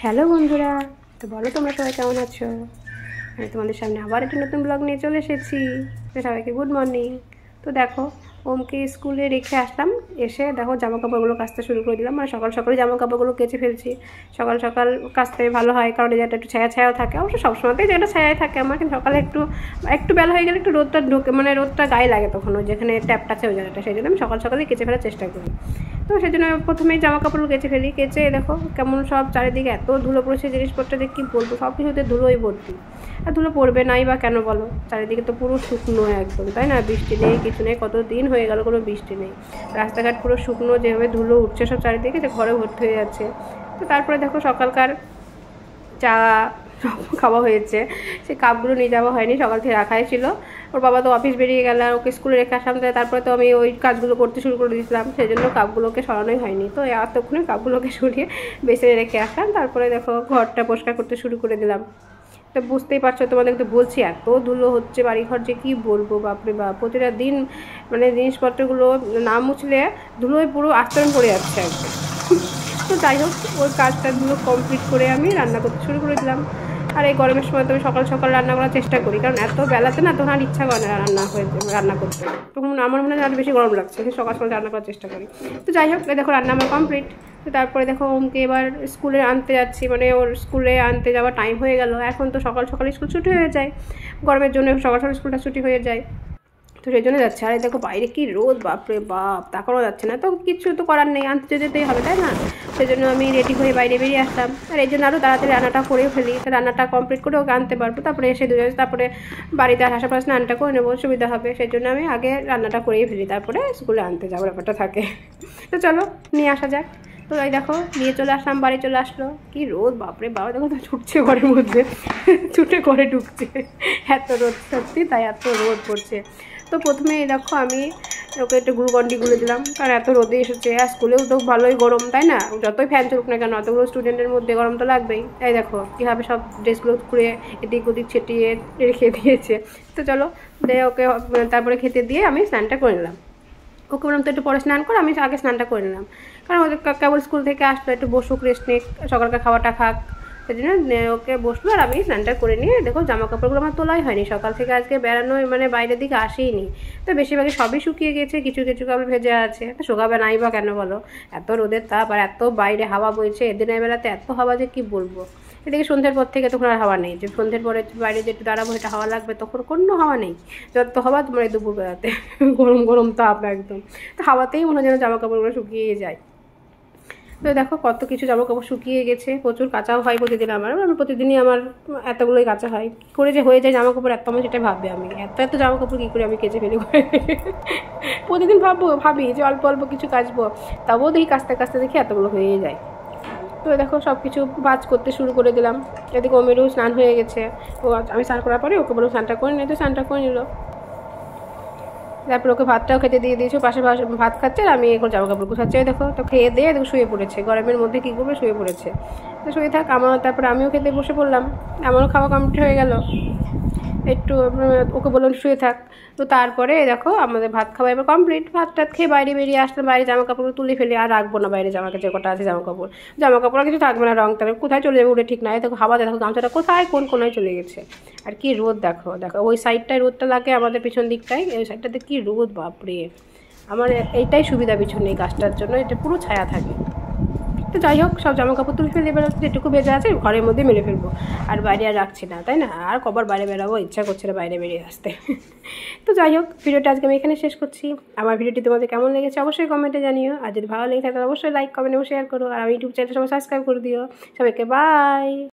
Hello বন্ধুরা, তো বলো তোমরা সবাই কেমন আছো। আমি তোমাদের সামনে আবার একটা নতুন ব্লগ নিয়ে চলে এসেছি। তো সবাইকে গুড মর্নিং। তো দেখো, ওমকে স্কুলে রেখে আসলাম, এসে দেখো জামা কাপড়গুলো কাচতে শুরু করে দিলাম। মানে সকাল সকালে জামা কাপড়গুলো কেচে ফেলছি। সকাল সকাল কাচতে ভালো হয়, কারণ এই জায়গাটা একটু ছায়া ছায়াও থাকে। অবশ্য সবসময়তেই যেটা ছায়াই থাকে আমার, কিন্তু সকালে একটু একটু বেলা হয়ে গেলে একটু রোদটা ঢোকে, মানে রোদটা গায়ে লাগে তখন, ওই যেখানে ট্যাপটা আছে ওই জায়গাটা, সেই জন্য আমি সকাল সকালেই কেচে ফেলার চেষ্টা করি। তো সেই জন্য প্রথমেই জামা কাপড়গুলো কেচে ফেলি। কেচে দেখো কেমন সব চারিদিকে এত ধুলো পড়েছে, জিনিসপত্র দিয়ে কী বলবো, সব কিছুতে ধুলোই ভর্তি। আর ধুলো পড়বে নাই বা কেন বলো, চারিদিকে তো পুরো শুকনো একদম, তাই না? বৃষ্টি নেই, কিছু নেই, কত দিন হয়ে গেল কোনো বৃষ্টি নেই। রাস্তাঘাট পুরো শুকনো, যেভাবে ধুলো উঠছে সব চারিদিকে, যে ঘরে ভর্তি হয়ে যাচ্ছে। তো তারপরে দেখো সকালকার চা সব খাওয়া হয়েছে। সেই কাপগুলো নিয়ে যাওয়া হয়নি, সকাল থেকে রাখাই ছিল। ওর বাবা তো অফিস বেরিয়ে গেল, আর ওকে স্কুলে রেখে আসলাম, তারপরে তো আমি ওই কাজগুলো করতে শুরু করে দিয়েছিলাম, সেই জন্য কাপগুলোকে সরানোই হয়নি। তো এতক্ষণে কাপগুলোকে সরিয়ে বেসিনে রেখে আসলাম। তারপরে দেখো ঘরটা পরিষ্কার করতে শুরু করে দিলাম। তো বুঝতেই পারছো, তোমাদেরকে বলছি এত ধুলো হচ্ছে বাড়িঘর, যে কী বলবো, বাপরে বাপ। প্রতিটা দিন মানে জিনিসপত্রগুলো না মুছলে ধুলোয় পুরো আস্তরণ পড়ে যাচ্ছে একদম। তো যাই হোক, ওই কাজটাগুলো কমপ্লিট করে আমি রান্না করতে শুরু করে দিলাম। আর এই গরমের সময় তো আমি সকাল সকাল রান্না করার চেষ্টা করি, কারণ এত বেলাতে না তখন আর ইচ্ছা করে না রান্না করতে। তখন আমার মনে হয় আরও বেশি গরম লাগছে, সকাল সকাল রান্না করার চেষ্টা করি। তো যাই হোক, দেখো রান্না আমার কমপ্লিট। তো তারপরে দেখো ওমকে এবার স্কুলে আনতে যাচ্ছি, মানে ওর স্কুলে আনতে যাওয়ার টাইম হয়ে গেল। এখন তো সকাল সকাল স্কুল ছুটি হয়ে যায়, গরমের জন্য সকাল সকাল স্কুলটা ছুটি হয়ে যায়। তো সেই জন্য যাচ্ছে। আর দেখো বাইরে কি রোদ, বাপরে বাপ, তাকানো যাচ্ছে না। তো কিছু তো করার নেই, আনতে যেতেই হবে, তাই না? সেই জন্য আমি রেডি হয়ে বাইরে বেরিয়ে আসলাম। আর এই জন্য আরও তাড়াতাড়ি রান্নাটা করেও ফেলি, রান্নাটা কমপ্লিট করে ওকে আনতে পারবো, তারপরে এসে তারপরে বাড়িতে আসার পর স্নানটা করে নেবো, সুবিধা হবে। সেই জন্য আমি আগে রান্নাটা করেই ফেলি, তারপরে স্কুলে আনতে যাওয়ার ব্যাপারটা থাকে। তো চলো নিয়ে আসা যাক। তো এই দেখো নিয়ে চলে আসলাম, বাড়ি চলে আসলো। কি রোদ, বাপরে বাবা, দেখো তো ছুটছে ঘরের মধ্যে, ছুটে ঘরে ঢুকছে, এত রোদ, সত্যি তাই এত রোদ পড়ছে। তো প্রথমে দেখো আমি ওকে একটু গ্লুকন্ডি গুলে দিলাম, কারণ এত রোদে এসেছে। আর স্কুলেও তো ভালোই গরম, তাই না? যতই ফ্যান চলুক না কেন, অতগুলো স্টুডেন্টের মধ্যে গরম তো লাগবেই। এই দেখো কীভাবে সব ড্রেসগুলো খুঁড়ে এদিক ওদিক ছিটিয়ে রেখে দিয়েছে। তো চলো ওকে তারপরে খেতে দিয়ে আমি স্নানটা করে নিলাম। ওকে বললাম তো একটু পরে স্নান করে, আমি আগে স্নানটা করে নিলাম, কারণ ওদের কেবল স্কুল থেকে আসলো, একটু বসুক, রেস্ট নিক, সকালকার খাওয়াটা খাক। সেই জন্য ওকে বসলো, আর আমি স্নানটা করে নিয়ে দেখো জামা কাপড়গুলো আমার তোলাই হয়নি সকাল থেকে, আজকে বেড়ানো মানে বাইরের দিকে আসেইনি। তো বেশিরভাগই সবই শুকিয়ে গেছে, কিছু কিছু কাপড় ভেজে আছে। তো শুকাবে নাই বা কেন বলো, এত রোদের তাপ, আর এত বাইরে হাওয়া বইছে, দিনের বেলাতে এত হাওয়া যে কী বলবো। এদিকে সন্ধ্যের পর থেকে তখন আর হাওয়া নেই, যে সন্ধ্যের পরে বাইরে যে একটু দাঁড়াবো এটা হাওয়া লাগবে, তখন কোনো হাওয়া নেই। যত হাওয়া তোমার এই দুপুরবেলাতে, গরম গরম তাপ একদম। তো হাওয়াতেই মনে হয় যেন জামা কাপড়গুলো শুকিয়ে যায়। তো দেখো কত কিছু জামা কাপড় শুকিয়ে গেছে, প্রচুর কাচাও হয় প্রতিদিন আমার, আমি প্রতিদিনই আমার এতগুলোই কাচা হয়। কী করে যে হয়ে যায় জামা কাপড় এত, আমি সেটা ভাববে, আমি এত এত জামা কাপড় কী করে আমি কেচে ফেলি। প্রতিদিন ভাবি যে অল্প অল্প কিছু কাচবো, তবুও দেখি কাচতে কাচতে দেখি এতগুলো হয়ে যায়। তো দেখো সব কিছু ভাজ করতে শুরু করে দিলাম। এদিকে ওমেরও স্নান হয়ে গেছে, ও আমি স্নান করার পরে ওকে বলবো স্নানটা করে নিতে, স্নানটা করে নিল। তারপর ওকে ভাতটাও খেতে দিয়ে দিয়েছো, পাশে ভাত খাচ্ছে, আর আমি এখন জামা কাপড় গুছাচ্ছি। দেখো তো খেয়ে দিয়ে দেখো শুয়ে পড়েছে, গরমের মধ্যে কী করবে, শুয়ে পড়েছে। তো শুয়ে থাক, তারপরে আমিও খেতে বসে পড়লাম, আমারও খাওয়া কমপ্লিট হয়ে গেল। একটু ওকে বললাম শুয়ে থাক। তো তারপরে দেখো আমাদের ভাত খাওয়া এবার কমপ্লিট, ভাত টাত খেয়ে বাইরে বেরিয়ে আসলাম। বাইরে জামা কাপড় তুলে ফেলে আর রাখবো না, বাইরে জামা কাপড় কটা আছে জামা কাপড় আর কিছু থাকবে না, রং তার কোথায় চলে যাবে উঠে ঠিক নাই। দেখো হাওয়া দেখো গামছাটা কোথায় কোন কোনায় চলে গেছে। আর কি রোদ দেখো, দেখো ওই সাইডটায় রোদটা লাগে, আমাদের পিছন দিকটায় ওই সাইডটাতে কি রোদ, বাপরে। আমার এইটাই সুবিধা পিছনে এই গাছটার জন্য, এটা পুরো ছায়া থাকে। তো যাই হোক, সব জামা কাপড় তুলে ফেলে, এবার যেটুকু ভেজা আছে ঘরের মধ্যে মেলে ফেলবো, আর বাইরে আর রাখছি না, তাই না? আর কবার বাইরে বেরাবো, ইচ্ছা করছে না বাইরে বেরিয়ে আসতে। তো যাই হোক, ভিডিওটা আজকে আমি এখানে শেষ করছি। আমার ভিডিওটি তোমাদের কেমন লেগেছে অবশ্যই কমেন্টে জানিও, আর যদি ভালো লেগে থাকে তাহলে অবশ্যই লাইক, কমেন্ট এবং শেয়ার করো, আর আমার ইউটিউব চ্যানেলটা সবাই সাবস্ক্রাইব করে দিও। সবাইকে বাই।